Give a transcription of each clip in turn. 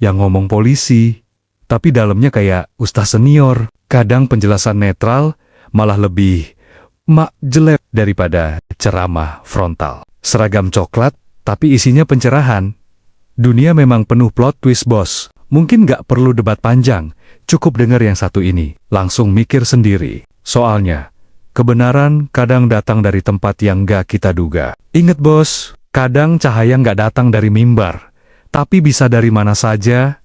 yang ngomong polisi, tapi dalamnya kayak ustaz senior. Kadang penjelasan netral malah lebih jelek daripada ceramah frontal. Seragam coklat, tapi isinya pencerahan. Dunia memang penuh plot twist, bos. Mungkin nggak perlu debat panjang, cukup dengar yang satu ini, langsung mikir sendiri. Soalnya, kebenaran kadang datang dari tempat yang nggak kita duga. Ingat bos, kadang cahaya nggak datang dari mimbar, tapi bisa dari mana saja,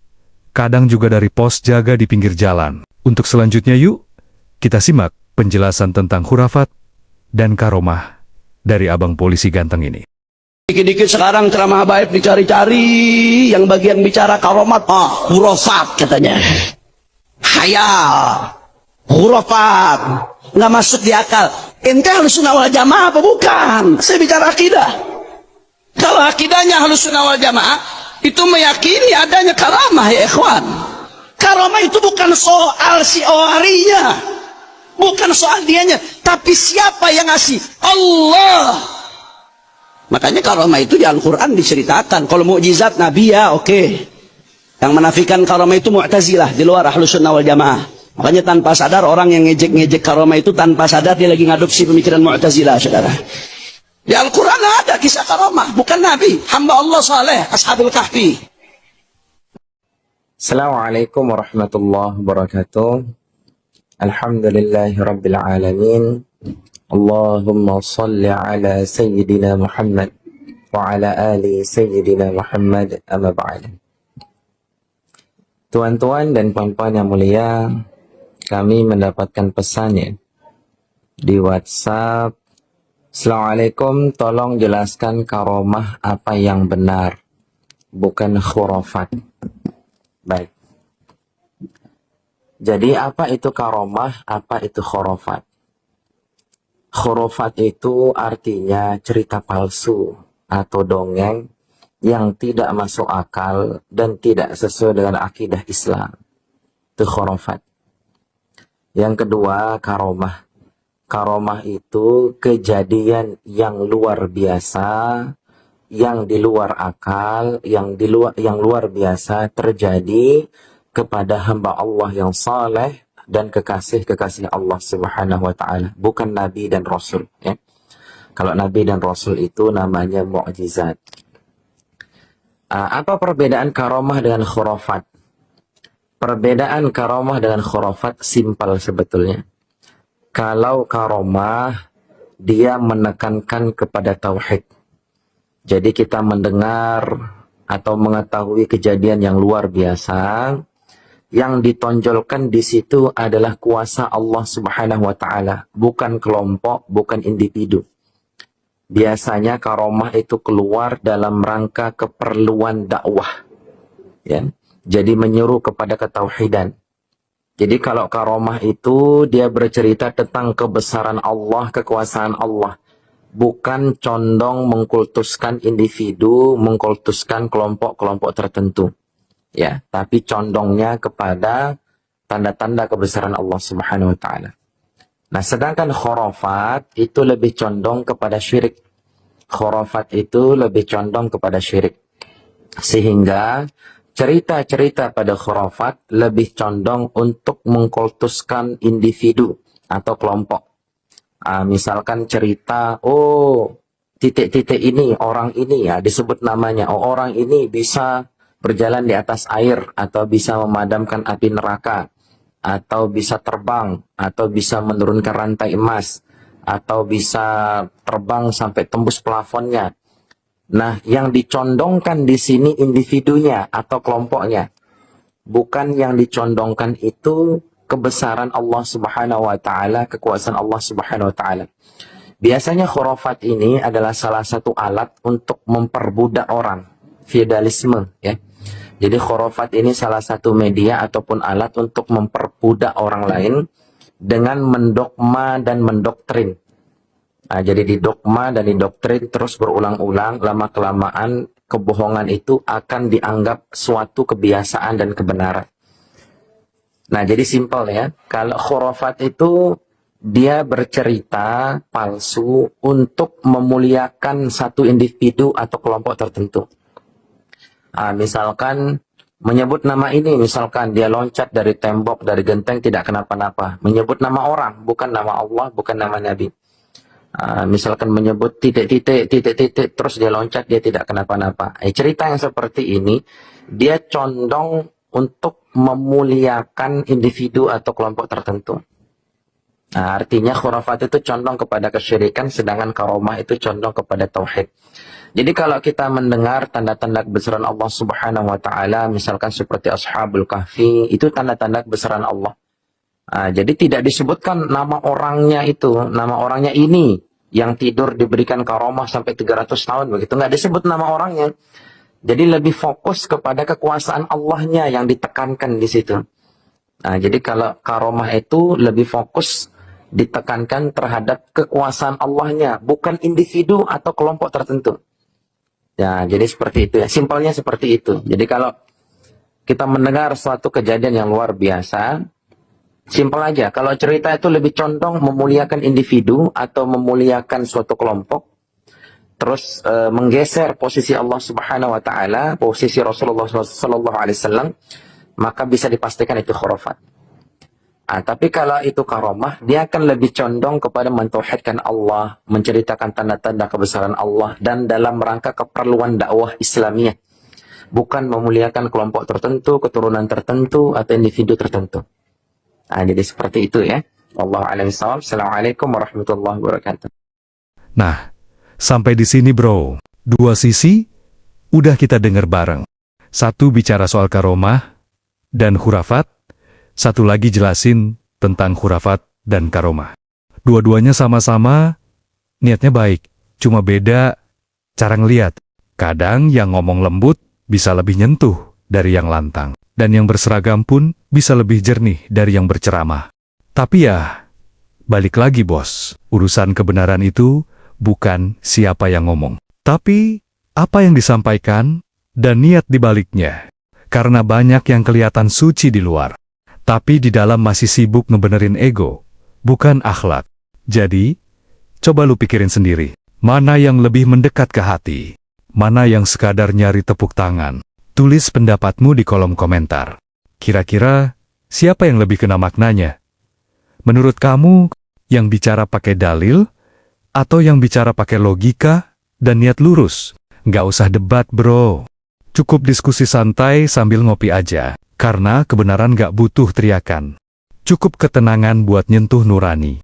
kadang juga dari pos jaga di pinggir jalan. Untuk selanjutnya yuk, kita simak penjelasan tentang khurafat dan karomah dari abang polisi ganteng ini. Dikit-dikit sekarang ceramah baik dicari-cari, yang bagian bicara karomat, khurafat katanya. Khayal, khurafat, nggak masuk di akal. Ente Ahlussunnah wal Jamaah apa bukan? Saya bicara akidah. Kalau akidahnya Ahlussunnah wal Jamaah, itu meyakini adanya karamah ya ikhwan. Karamah itu bukan soal si awarinya, bukan soal dianya, tapi siapa yang ngasih? Allah. Makanya karamah itu di Al-Quran diceritakan. Kalau mukjizat Nabi ya oke. Yang menafikan karamah itu Mu'tazilah, di luar Ahlussunnah wal Jamaah. Makanya tanpa sadar orang yang ngejek-ngejek karamah itu tanpa sadar dia lagi ngadopsi pemikiran Mu'tazilah, saudara. Di Al-Quran ada kisah karamah, bukan Nabi, hamba Allah saleh, Ashabul Kahfi. Assalamualaikum warahmatullahi wabarakatuh. Alhamdulillahi rabbil alamin. Allahumma salli ala Sayyidina Muhammad wa ala ali Sayyidina Muhammad, amma ba'd. Tuan-tuan dan puan-puan yang mulia, kami mendapatkan pesannya di WhatsApp. Assalamualaikum, tolong jelaskan karomah apa yang benar, bukan khurafat. Baik. Jadi apa itu karomah, apa itu khurafat? Khurafat itu artinya cerita palsu atau dongeng yang tidak masuk akal dan tidak sesuai dengan akidah Islam. Itu khurafat. Yang kedua, karomah. Karomah itu kejadian yang luar biasa, yang di luar akal, yang luar biasa terjadi kepada hamba Allah yang saleh dan kekasih-kekasih Allah Subhanahu wa taala, bukan nabi dan rasul, ya. Kalau nabi dan rasul itu namanya mukjizat. Apa perbedaan karomah dengan khurafat? Perbedaan karomah dengan khurafat simpel sebetulnya. Kalau karomah dia menekankan kepada tauhid. Jadi kita mendengar atau mengetahui kejadian yang luar biasa, yang ditonjolkan di situ adalah kuasa Allah Subhanahu wa taala, bukan kelompok, bukan individu. Biasanya karomah itu keluar dalam rangka keperluan dakwah. Ya. Jadi menyuruh kepada ketauhidan. Jadi kalau karomah itu dia bercerita tentang kebesaran Allah, kekuasaan Allah. Bukan condong mengkultuskan individu, mengkultuskan kelompok-kelompok tertentu. Ya, tapi condongnya kepada tanda-tanda kebesaran Allah Subhanahu wa taala. Nah, sedangkan khurafat itu lebih condong kepada syirik. Khurafat itu lebih condong kepada syirik. Sehingga cerita-cerita pada khurafat lebih condong untuk mengkultuskan individu atau kelompok. Misalkan cerita, titik-titik ini, orang ini ya disebut namanya, orang ini bisa berjalan di atas air, atau bisa memadamkan api neraka, atau bisa terbang, atau bisa menurunkan rantai emas, atau bisa terbang sampai tembus plafonnya. Nah, yang dicondongkan di sini individunya atau kelompoknya. Bukan yang dicondongkan itu kebesaran Allah Subhanahu wa taala, kekuasaan Allah Subhanahu wa taala. Biasanya khurafat ini adalah salah satu alat untuk memperbudak orang, feodalisme, ya. Jadi khurafat ini salah satu media ataupun alat untuk memperbudak orang lain dengan mendogma dan mendoktrin. Nah, jadi didogma dan didoktrin terus berulang-ulang, lama-kelamaan kebohongan itu akan dianggap suatu kebiasaan dan kebenaran. Nah, jadi simpel ya. Kalau khurafat itu dia bercerita palsu untuk memuliakan satu individu atau kelompok tertentu. Misalkan Menyebut nama ini, misalkan dia loncat dari tembok, dari genteng, tidak kenapa-napa. Menyebut nama orang, bukan nama Allah, bukan nama Nabi. Misalkan menyebut titik-titik, terus dia loncat, dia tidak kenapa-napa. Cerita yang seperti ini, dia condong untuk memuliakan individu atau kelompok tertentu. Artinya khurafat itu condong kepada kesyirikan, sedangkan karomah itu condong kepada tauhid. Jadi kalau kita mendengar tanda-tanda kebesaran Allah Subhanahu wa taala, misalkan seperti Ashabul Kahfi, itu tanda-tanda kebesaran Allah. Jadi tidak disebutkan nama orangnya itu, nama orangnya ini yang tidur diberikan karomah sampai 300 tahun begitu, nggak disebut nama orangnya. Jadi lebih fokus kepada kekuasaan Allahnya yang ditekankan di situ. Jadi kalau karomah itu lebih fokus ditekankan terhadap kekuasaan Allahnya, bukan individu atau kelompok tertentu. Ya, jadi seperti itu ya. Simpelnya seperti itu. Jadi kalau kita mendengar suatu kejadian yang luar biasa, simpel aja. Kalau cerita itu lebih condong memuliakan individu atau memuliakan suatu kelompok, terus menggeser posisi Allah Subhanahu wa taala, posisi Rasulullah sallallahu alaihi wasallam, maka bisa dipastikan itu khurafat. Tapi kalau itu karomah, dia akan lebih condong kepada mentauhidkan Allah, menceritakan tanda-tanda kebesaran Allah, dan dalam rangka keperluan dakwah Islamiyah. Bukan memuliakan kelompok tertentu, keturunan tertentu, atau individu tertentu. Jadi seperti itu ya. Wallahu a'lam bishawab. Assalamualaikum warahmatullahi wabarakatuh. Nah, sampai di sini bro. Dua sisi, udah kita dengar bareng. Satu bicara soal karomah dan khurafat. Satu lagi jelasin tentang khurafat dan karomah. Dua-duanya sama-sama niatnya baik, cuma beda cara ngeliat. Kadang yang ngomong lembut bisa lebih nyentuh dari yang lantang, dan yang berseragam pun bisa lebih jernih dari yang berceramah. Tapi ya, balik lagi bos, urusan kebenaran itu bukan siapa yang ngomong, tapi apa yang disampaikan dan niat dibaliknya. Karena banyak yang kelihatan suci di luar, tapi di dalam masih sibuk ngebenerin ego, bukan akhlak. Jadi, coba lu pikirin sendiri, mana yang lebih mendekat ke hati, mana yang sekadar nyari tepuk tangan. Tulis pendapatmu di kolom komentar. Kira-kira, siapa yang lebih kena maknanya? Menurut kamu, yang bicara pakai dalil, atau yang bicara pakai logika dan niat lurus? Nggak usah debat bro. Cukup diskusi santai sambil ngopi aja. Karena kebenaran gak butuh teriakan. Cukup ketenangan buat nyentuh nurani.